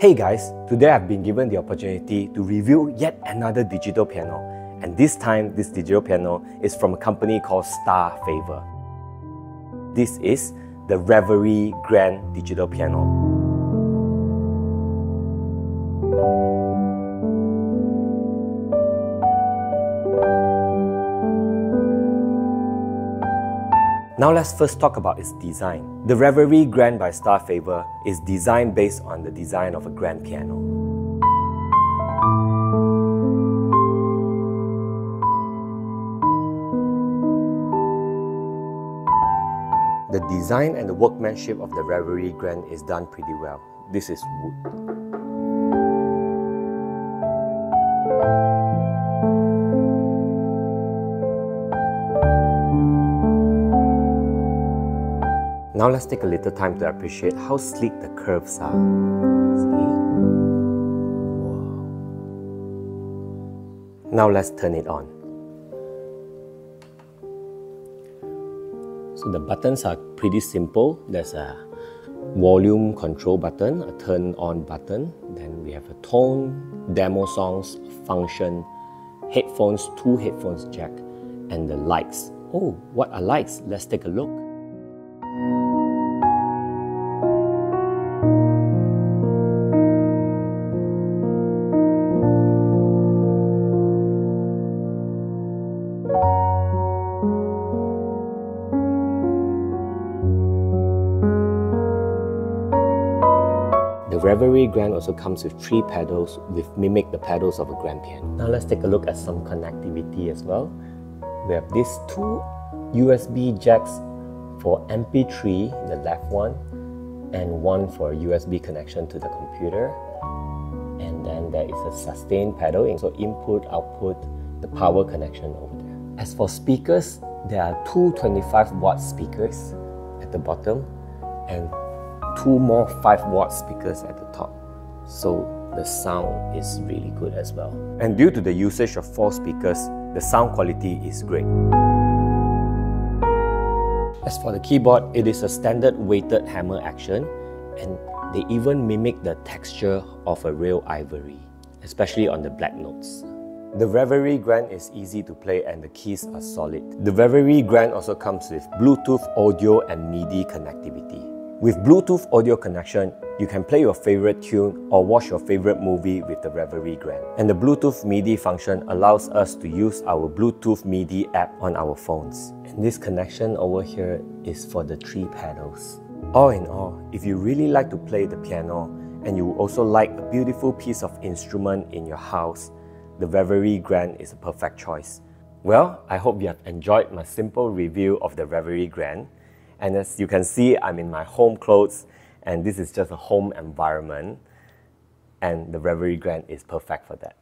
Hey guys, today I've been given the opportunity to review yet another digital piano, and this time this digital piano is from a company called Starfavor. This is the REVERIE Grand Digital Piano. Now let's first talk about its design. The REVERIE Grand by Starfavor is designed based on the design of a grand piano. The design and the workmanship of the REVERIE Grand is done pretty well. This is wood. Now let's take a little time to appreciate how sleek the curves are. See? Wow. Now let's turn it on. So the buttons are pretty simple. There's a volume control button, a turn on button. Then we have a tone, demo songs, function, headphones, 2 headphones jack, and the lights. Oh, what are lights? Let's take a look. The REVERIE Grand also comes with 3 pedals which mimic the pedals of a grand piano. Now let's take a look at some connectivity as well. We have these 2 USB jacks for MP3, the left one, and one for a USB connection to the computer. And then there is a sustain pedal, so input, output, the power connection over there. As for speakers, there are 2 25-watt speakers at the bottom and 2 more 5-watt speakers at the top. So the sound is really good as well. And due to the usage of 4 speakers, the sound quality is great. As for the keyboard, it is a standard weighted hammer action, and they even mimic the texture of a real ivory, especially on the black notes. The REVERIE Grand is easy to play and the keys are solid. The REVERIE Grand also comes with Bluetooth audio and MIDI connectivity. With Bluetooth audio connection, you can play your favorite tune or watch your favorite movie with the REVERIE Grand. And the Bluetooth MIDI function allows us to use our Bluetooth MIDI app on our phones. And this connection over here is for the 3 pedals. All in all, if you really like to play the piano and you also like a beautiful piece of instrument in your house, the REVERIE Grand is a perfect choice. Well, I hope you have enjoyed my simple review of the REVERIE Grand. And as you can see, I'm in my home clothes, and this is just a home environment, and the REVERIE Grand is perfect for that.